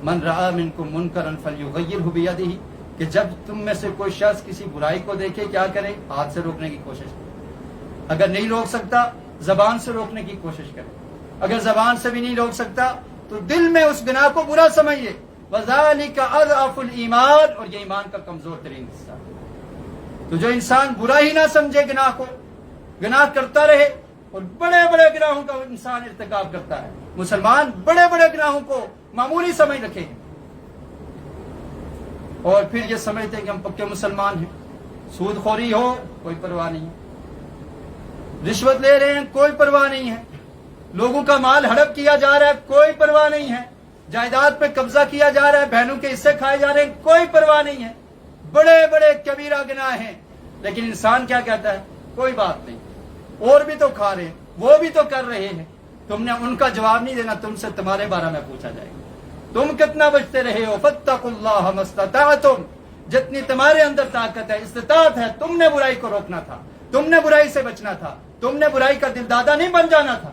من رأى منکم منکرا فلیغیرہ بیدہ، کہ جب تم میں سے کوئی شخص کسی برائی کو دیکھے کیا کرے؟ ہاتھ سے روکنے کی کوشش کرے، اگر نہیں روک سکتا زبان سے روکنے کی کوشش کرے، اگر زبان سے بھی نہیں روک سکتا تو دل میں اس گناہ کو برا سمجھیے۔ وَذَلِكَ أَضْعَفُ الْإِيمَانِ، اور یہ ایمان کا کمزور ترین حصہ ہے۔ تو جو انسان برا ہی نہ سمجھے گناہ کو، گناہ کرتا رہے، اور بڑے بڑے گناہوں کا انسان ارتکاب کرتا ہے، مسلمان بڑے بڑے گناہوں کو معمولی سمجھ رکھے ہیں، اور پھر یہ سمجھتے ہیں کہ ہم پکے مسلمان ہیں۔ سود خوری ہو کوئی پرواہ نہیں ہے، رشوت لے رہے ہیں کوئی پرواہ نہیں ہے، لوگوں کا مال ہڑپ کیا جا رہا ہے کوئی پرواہ نہیں ہے، جائیداد پہ قبضہ کیا جا رہا ہے، بہنوں کے حصے کھائے جا رہے ہیں کوئی پرواہ نہیں ہے، بڑے بڑے کبیرہ گناہ ہیں، لیکن انسان کیا کہتا ہے؟ کوئی بات نہیں، اور بھی تو کھا رہے ہیں، وہ بھی تو کر رہے ہیں، تم نے ان کا جواب نہیں دینا، تم سے تمہارے بارے میں پوچھا جائے گا، تم کتنا بچتے رہے ہو؟ فاتقوا اللہ ما استطعتم، جتنی تمہارے اندر طاقت ہے، استطاعت ہے، تم نے برائی کو روکنا تھا، تم نے برائی سے بچنا تھا، تم نے برائی کا دل دادا نہیں بن جانا تھا۔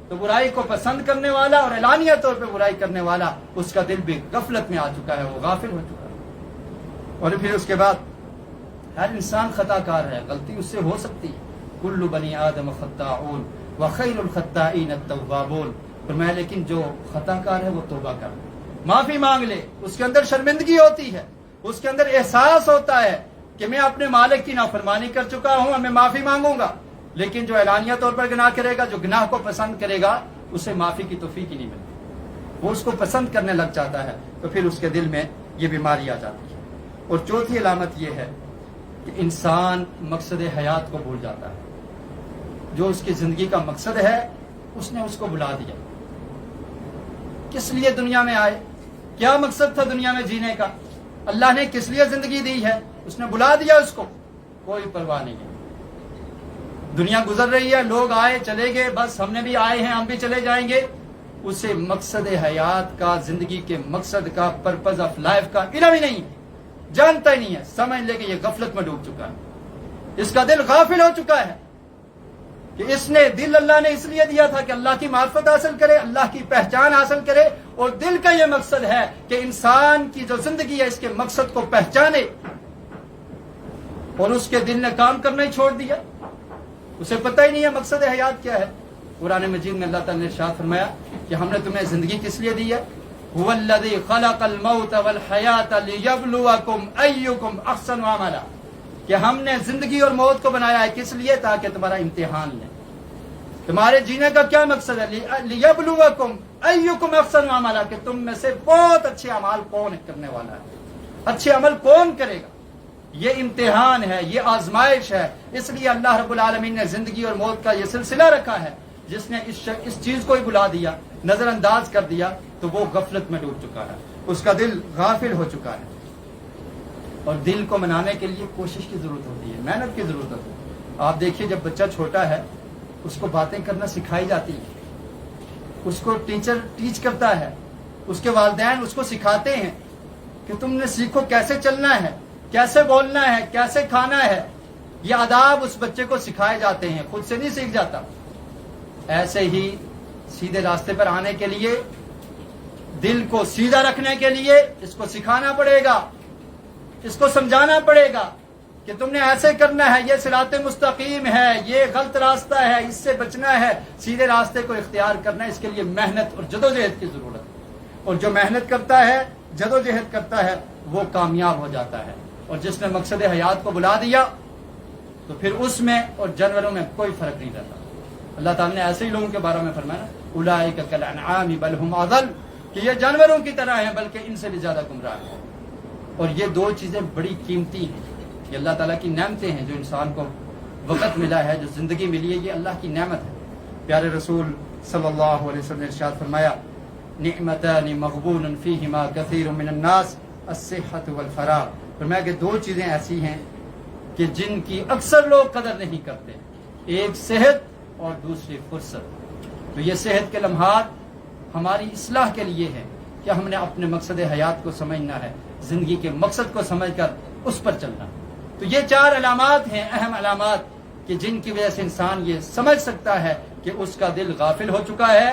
تو برائی کو پسند کرنے والا اور اعلانیہ طور پہ برائی کرنے والا، اس کا دل بھی غفلت میں آ چکا ہے، وہ غافل ہو چکا ہے۔ اور پھر اس کے بعد ہر انسان خطا کار ہے، غلطی اس سے ہو سکتی ہے، کل بنی آدم خطاؤن وخیر الخطائین التوابون، فرمایا لیکن جو خطا کار ہے وہ توبہ کر لے، معافی مانگ لے، اس کے اندر شرمندگی ہوتی ہے، اس کے اندر احساس ہوتا ہے کہ میں اپنے مالک کی نافرمانی کر چکا ہوں، میں معافی مانگوں گا۔ لیکن جو اعلانیہ طور پر گناہ کرے گا، جو گناہ کو پسند کرے گا، اسے معافی کی توفیق ہی نہیں ملتی، وہ اس کو پسند کرنے لگ جاتا ہے، تو پھر اس کے دل میں یہ بیماری آ جاتی ہے۔ اور چوتھی علامت یہ ہے کہ انسان مقصد حیات کو بھول جاتا ہے، جو اس کی زندگی کا مقصد ہے اس نے اس کو بھلا دیا۔ کس لیے دنیا میں آئے؟ کیا مقصد تھا دنیا میں جینے کا؟ اللہ نے کس لیے زندگی دی ہے؟ اس نے بھلا دیا اس کو، کوئی پرواہ نہیں ہے۔ دنیا گزر رہی ہے، لوگ آئے چلے گئے، بس ہم نے بھی آئے ہیں ہم بھی چلے جائیں گے، اسے مقصد حیات کا، زندگی کے مقصد کا، پرپز آف لائف کا علم ہی نہیں، جانتا ہی نہیں ہے، سمجھ لے کہ یہ غفلت میں ڈوب چکا ہے، اس کا دل غافل ہو چکا ہے کہ اس نے دل اللہ نے اس لیے دیا تھا کہ اللہ کی معرفت حاصل کرے، اللہ کی پہچان حاصل کرے، اور دل کا یہ مقصد ہے کہ انسان کی جو زندگی ہے اس کے مقصد کو پہچانے، اور اس کے دل نے کام کرنا ہی چھوڑ دیا، اسے پتہ ہی نہیں ہے مقصد حیات کیا ہے۔ قرآن مجید میں اللہ تعالیٰ نے ارشاد فرمایا کہ ہم نے تمہیں زندگی کس لیے دی ہے؟ هو الذی خلق الموت والحیات لیبلوکم ایکم احسن عملا، کہ ہم نے زندگی اور موت کو بنایا ہے کس لیے؟ تاکہ تمہارا امتحان لیں۔ تمہارے جینے کا کیا مقصد ہے؟ لیبلوکم ایکم احسن عملا، کہ تم میں سے بہت اچھے اعمال کون کرنے والا ہے، اچھے عمل کون کرے گا۔ یہ امتحان ہے، یہ آزمائش ہے، اس لیے اللہ رب العالمین نے زندگی اور موت کا یہ سلسلہ رکھا ہے۔ جس نے اس چیز کو ہی بلا دیا، نظر انداز کر دیا، تو وہ غفلت میں ڈوب چکا ہے، اس کا دل غافل ہو چکا ہے۔ اور دل کو منانے کے لیے کوشش کی ضرورت ہوتی ہے، محنت کی ضرورت ہوتی ہے۔ آپ دیکھیے جب بچہ چھوٹا ہے اس کو باتیں کرنا سکھائی جاتی ہے، اس کو ٹیچر ٹیچ کرتا ہے، اس کے والدین اس کو سکھاتے ہیں کہ تم نے سیکھو کیسے چلنا ہے، کیسے بولنا ہے، کیسے کھانا ہے، یہ آداب اس بچے کو سکھائے جاتے ہیں، خود سے نہیں سیکھ جاتا۔ ایسے ہی سیدھے راستے پر آنے کے لیے، دل کو سیدھا رکھنے کے لیے اس کو سکھانا پڑے گا، اس کو سمجھانا پڑے گا کہ تم نے ایسے کرنا ہے، یہ صراط مستقیم ہے، یہ غلط راستہ ہے، اس سے بچنا ہے، سیدھے راستے کو اختیار کرنا ہے۔ اس کے لیے محنت اور جدوجہد کی ضرورت ہے، اور جو محنت کرتا ہے، جدوجہد کرتا ہے، وہ کامیاب ہو جاتا ہے۔ اور جس نے مقصد حیات کو بلا دیا تو پھر اس میں اور جانوروں میں کوئی فرق نہیں رہتا. اللہ تعالیٰ نے ایسے ہی لوگوں کے بارے میں فرمایا اولئک کالانعام بل هم اضل کہ یہ جانوروں کی طرح ہیں بلکہ ان سے بھی زیادہ گمراہ ہیں. اور یہ دو چیزیں بڑی قیمتی ہیں. یہ اللہ تعالیٰ کی نعمتیں ہیں جو انسان کو وقت ملا ہے, جو زندگی ملی ہے, یہ اللہ کی نعمت ہے. پیارے رسول صلی اللہ علیہ وسلم نے ارشاد فرمایا نعمتان مغبون فیہما کثیر من الناس الصحۃ والفراغ. فرمایا کہ دو چیزیں ایسی ہیں کہ جن کی اکثر لوگ قدر نہیں کرتے, ایک صحت اور دوسری فرصت. تو یہ صحت کے لمحات ہماری اصلاح کے لیے ہے کہ ہم نے اپنے مقصد حیات کو سمجھنا ہے, زندگی کے مقصد کو سمجھ کر اس پر چلنا. تو یہ 4 علامات ہیں, اہم علامات, کہ جن کی وجہ سے انسان یہ سمجھ سکتا ہے کہ اس کا دل غافل ہو چکا ہے,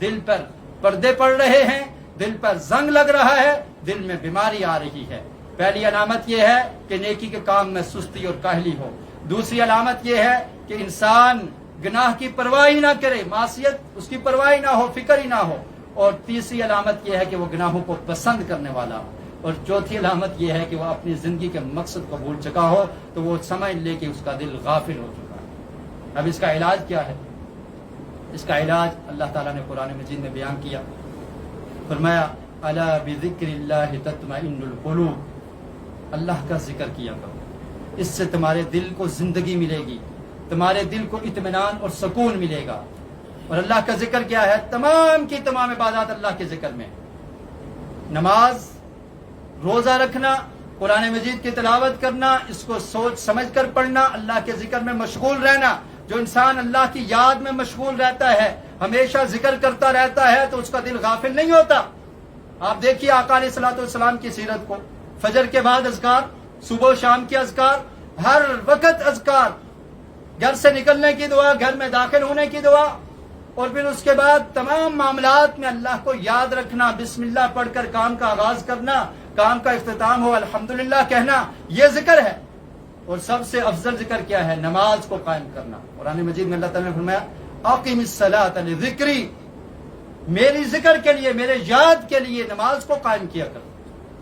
دل پر پردے پڑ رہے ہیں, دل پر زنگ لگ رہا ہے, دل میں بیماری آ رہی ہے. پہلی علامت یہ ہے کہ نیکی کے کام میں سستی اور کاہلی ہو. دوسری علامت یہ ہے کہ انسان گناہ کی پرواہ ہی نہ کرے, معصیت اس کی پرواہ ہی نہ ہو, فکر ہی نہ ہو. اور تیسری علامت یہ ہے کہ وہ گناہوں کو پسند کرنے والا ہو. اور چوتھی علامت یہ ہے کہ وہ اپنی زندگی کے مقصد کو بھول چکا ہو, تو وہ سمجھ لے کہ اس کا دل غافل ہو چکا ہے. اب اس کا علاج کیا ہے؟ اس کا علاج اللہ تعالیٰ نے قرآن مجید میں بیان کیا. فرمایا الا بذکر اللہ تطمئن القلوب, اللہ کا ذکر کیا کرو, اس سے تمہارے دل کو زندگی ملے گی, تمہارے دل کو اطمینان اور سکون ملے گا. اور اللہ کا ذکر کیا ہے؟ تمام کی تمام عبادات اللہ کے ذکر میں. نماز, روزہ رکھنا, قرآن مجید کی تلاوت کرنا, اس کو سوچ سمجھ کر پڑھنا, اللہ کے ذکر میں مشغول رہنا. جو انسان اللہ کی یاد میں مشغول رہتا ہے, ہمیشہ ذکر کرتا رہتا ہے, تو اس کا دل غافل نہیں ہوتا. آپ دیکھیے آقا علیہ الصلوۃ والسلام کی سیرت کو. فجر کے بعد اذکار, صبح و شام کے اذکار, ہر وقت اذکار, گھر سے نکلنے کی دعا, گھر میں داخل ہونے کی دعا, اور پھر اس کے بعد تمام معاملات میں اللہ کو یاد رکھنا, بسم اللہ پڑھ کر کام کا آغاز کرنا, کام کا اختتام ہو الحمدللہ کہنا, یہ ذکر ہے. اور سب سے افضل ذکر کیا ہے؟ نماز کو قائم کرنا. قرآن مجید میں اللہ تعالیٰ نے فرمایا اقم الصلاۃ لذکری, میری ذکر کے لیے, میرے یاد کے لیے نماز کو قائم کیا کرو.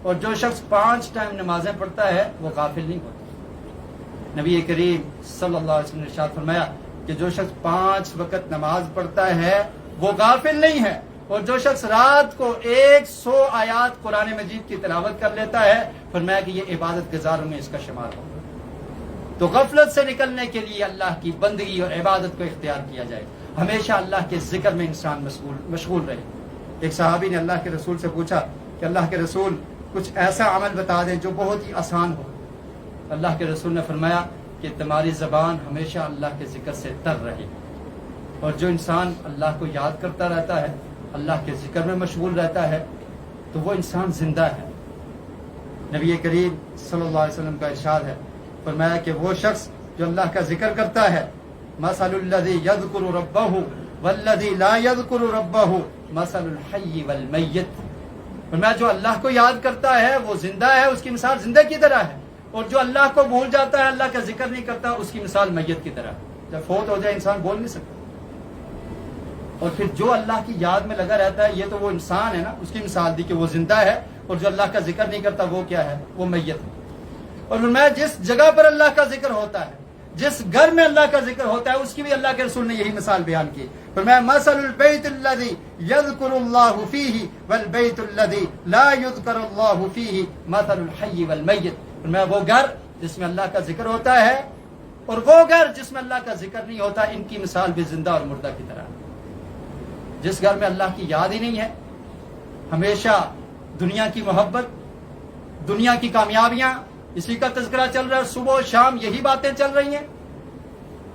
اور جو شخص 5 ٹائم نمازیں پڑھتا ہے وہ غافل نہیں ہوتا. نبی کریم صلی اللہ علیہ وسلم نے ارشاد فرمایا کہ جو شخص 5 وقت نماز پڑھتا ہے وہ غافل نہیں ہے. اور جو شخص رات کو 100 آیات قرآن مجید کی تلاوت کر لیتا ہے, فرمایا کہ یہ عبادت گزاروں میں اس کا شمار ہوگا. تو غفلت سے نکلنے کے لیے اللہ کی بندگی اور عبادت کو اختیار کیا جائے, ہمیشہ اللہ کے ذکر میں انسان مشغول رہے. ایک صحابی نے اللہ کے رسول سے پوچھا کہ اللہ کے رسول کچھ ایسا عمل بتا دیں جو بہت ہی آسان ہو. اللہ کے رسول نے فرمایا کہ تمہاری زبان ہمیشہ اللہ کے ذکر سے تر رہے. اور جو انسان اللہ کو یاد کرتا رہتا ہے, اللہ کے ذکر میں مشغول رہتا ہے, تو وہ انسان زندہ ہے. نبی کریم صلی اللہ علیہ وسلم کا ارشاد ہے, فرمایا کہ وہ شخص جو اللہ کا ذکر کرتا ہے, مثل الذی یذکر ربہ والذی لا یذکر ربہ مثل الحی والمیت. فرمایا جو اللہ کو یاد کرتا ہے وہ زندہ ہے, اس کی مثال زندہ کی طرح ہے. اور جو اللہ کو بھول جاتا ہے, اللہ کا ذکر نہیں کرتا, اس کی مثال میت کی طرح. جب فوت ہو جائے انسان بول نہیں سکتا. اور پھر جو اللہ کی یاد میں لگا رہتا ہے, یہ تو وہ انسان ہے نا, اس کی مثال دی کہ وہ زندہ ہے. اور جو اللہ کا ذکر نہیں کرتا وہ کیا ہے؟ وہ میت ہے. اور میں جس جگہ پر اللہ کا ذکر ہوتا ہے, جس گھر میں اللہ کا ذکر ہوتا ہے, اس کی بھی اللہ کے رسول نے یہی مثال بیان کی. فرمایا مثل البیت الذی یذکر اللہ فیہ والبیت الذی لا یذکر اللہ فیہ مثل الحی والمیت. فرمایا وہ گھر جس میں اللہ کا ذکر ہوتا ہے اور وہ گھر جس میں اللہ کا ذکر نہیں ہوتا, ان کی مثال بھی زندہ اور مردہ کی طرح. جس گھر میں اللہ کی یاد ہی نہیں ہے, ہمیشہ دنیا کی محبت, دنیا کی کامیابیاں, اسی کا تذکرہ چل رہا ہے, صبح و شام یہی باتیں چل رہی ہیں,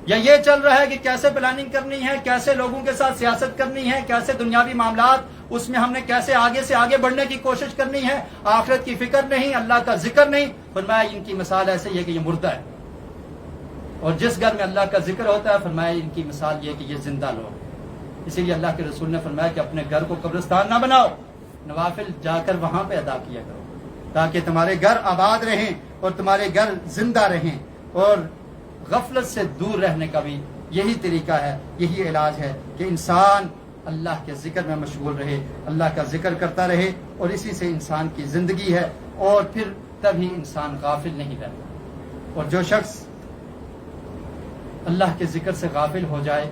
یا یہ چل رہا ہے کہ کیسے پلاننگ کرنی ہے, کیسے لوگوں کے ساتھ سیاست کرنی ہے, کیسے دنیاوی معاملات, اس میں ہم نے کیسے آگے سے آگے بڑھنے کی کوشش کرنی ہے, آخرت کی فکر نہیں, اللہ کا ذکر نہیں. فرمایا ان کی مثال ایسے ہی ہے کہ یہ مردہ ہے. اور جس گھر میں اللہ کا ذکر ہوتا ہے, فرمایا ان کی مثال یہ کہ یہ زندہ لوگ. اسی لیے اللہ کے رسول نے فرمایا کہ اپنے گھر کو قبرستان نہ بناؤ, نوافل جا کر وہاں پہ ادا کیا کرو, تاکہ تمہارے گھر آباد رہیں اور تمہارے گھر زندہ رہیں. اور غفلت سے دور رہنے کا بھی یہی طریقہ ہے, یہی علاج ہے کہ انسان اللہ کے ذکر میں مشغول رہے, اللہ کا ذکر کرتا رہے, اور اسی سے انسان کی زندگی ہے. اور پھر تبھی انسان غافل نہیں رہتا. اور جو شخص اللہ کے ذکر سے غافل ہو جائے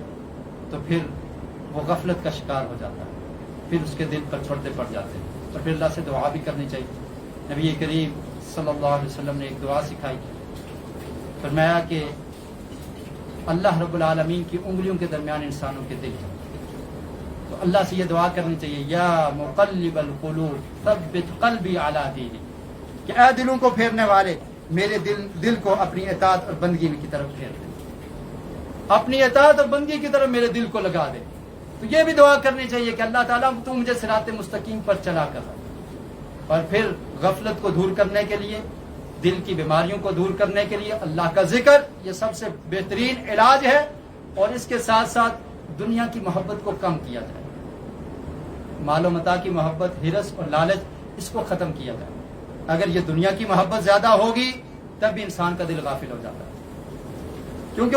تو پھر وہ غفلت کا شکار ہو جاتا ہے، پھر اس کے دل پر چھوٹے پڑ جاتے ہیں، اور پھر اللہ سے دعا بھی کرنی چاہیے۔ نبی کریم صلی اللہ علیہ وسلم نے ایک دعا سکھائی، فرمایا کہ اللہ رب العالمین کی انگلیوں کے درمیان انسانوں کے دل ہیں، تو اللہ سے یہ دعا کرنی چاہیے، یا مقلب القلوب ثبت قلبی علی دینک، کہ اے دلوں کو پھیرنے والے میرے دل کو اپنی اطاعت اور بندگی کی طرف پھیر دے، اپنی اطاعت اور بندگی کی طرف میرے دل کو لگا دے۔ تو یہ بھی دعا کرنی چاہیے کہ اللہ تعالیٰ تو مجھے صراط مستقیم پر چلا کر رہا۔ اور پھر غفلت کو دور کرنے کے لیے، دل کی بیماریوں کو دور کرنے کے لیے اللہ کا ذکر یہ سب سے بہترین علاج ہے، اور اس کے ساتھ ساتھ دنیا کی محبت کو کم کیا جائے، مال و متاع کی محبت، ہرس اور لالچ، اس کو ختم کیا جائے۔ اگر یہ دنیا کی محبت زیادہ ہوگی تب بھی انسان کا دل غافل ہو جاتا ہے، کیونکہ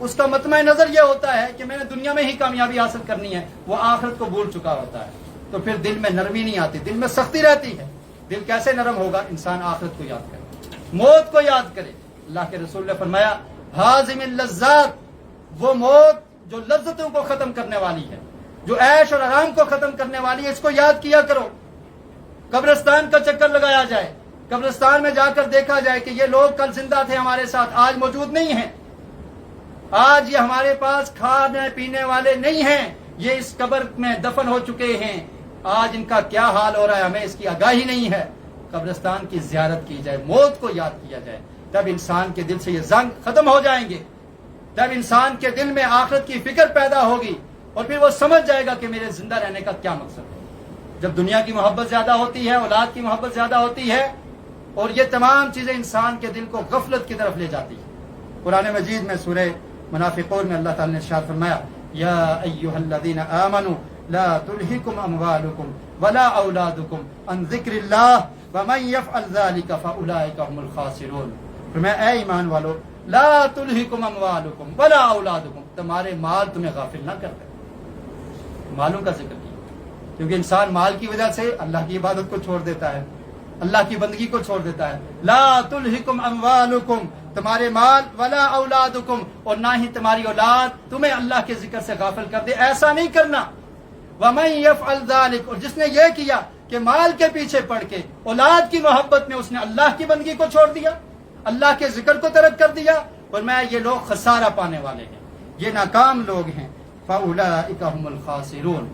اس کا مطمع نظر یہ ہوتا ہے کہ میں نے دنیا میں ہی کامیابی حاصل کرنی ہے، وہ آخرت کو بھول چکا ہوتا ہے، تو پھر دل میں نرمی نہیں آتی، دل میں سختی رہتی ہے۔ دل کیسے نرم ہوگا؟ انسان آخرت کو یاد کرے، موت کو یاد کرے۔ اللہ کے رسول نے فرمایا ہاضم اللذات، وہ موت جو لذتوں کو ختم کرنے والی ہے، جو عیش اور آرام کو ختم کرنے والی ہے، اس کو یاد کیا کرو۔ قبرستان کا چکر لگایا جائے، قبرستان میں جا کر دیکھا جائے کہ یہ لوگ کل زندہ تھے ہمارے ساتھ، آج موجود نہیں ہیں، آج یہ ہمارے پاس کھانے پینے والے نہیں ہیں، یہ اس قبر میں دفن ہو چکے ہیں، آج ان کا کیا حال ہو رہا ہے ہمیں اس کی آگاہی نہیں ہے۔ قبرستان کی زیارت کی جائے، موت کو یاد کیا جائے، تب انسان کے دل سے یہ زنگ ختم ہو جائیں گے، تب انسان کے دل میں آخرت کی فکر پیدا ہوگی، اور پھر وہ سمجھ جائے گا کہ میرے زندہ رہنے کا کیا مقصد ہے۔ جب دنیا کی محبت زیادہ ہوتی ہے، اولاد کی محبت زیادہ ہوتی ہے، اور یہ تمام چیزیں انسان کے دل کو غفلت کی طرف لے جاتی ہے۔ قرآن مجید میں سورہ منافقون میں اللہ تعالی نے ارشاد فرمایا یا ایھا الذین آمنوا لا تلہکم اموالکم ولا اولادکم عن ذکر اللہ ومن یفعل ذلک فاولئک هم الخاسرون۔ فرمایا اے ایمان والو، لا تلہکم اموالکم ولا اولادکم، تمہارے مال تمہیں غافل نہ کر دے۔ مالوں کا ذکر کیا، کیونکہ انسان مال کی وجہ سے اللہ کی عبادت کو چھوڑ دیتا ہے، اللہ کی بندگی کو چھوڑ دیتا ہے۔ لا تلہکم اموالکم، تمہارے مال، ولا اولادکم، اور نہ ہی تمہاری اولاد تمہیں اللہ کے ذکر سے غافل کر دے، ایسا نہیں کرنا۔ ومن یفعل ذلک، اور جس نے یہ کیا کہ مال کے پیچھے پڑ کے اولاد کی محبت میں اس نے اللہ کی بندگی کو چھوڑ دیا، اللہ کے ذکر کو ترک کر دیا، اور میں یہ لوگ خسارہ پانے والے ہیں، یہ ناکام لوگ ہیں۔ فاولئک هم الخاسرون،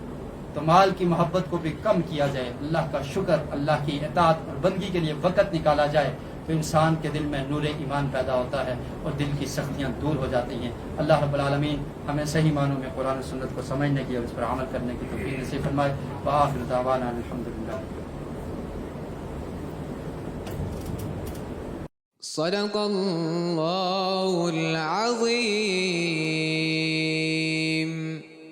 تو مال کی محبت کو بھی کم کیا جائے، اللہ کا شکر، اللہ کی اطاعت اور بندگی کے لیے وقت نکالا جائے، تو انسان کے دل میں نور ایمان پیدا ہوتا ہے اور دل کی سختیاں دور ہو جاتی ہیں۔ اللہ رب العالمین ہمیں صحیح معنوں میں قرآن و سنت کو سمجھنے کی اور اس پر عمل کرنے کی توفیق نصیب فرمائے۔ وآخر دعوانا الحمدللہ۔ صدق اللہ العظیم۔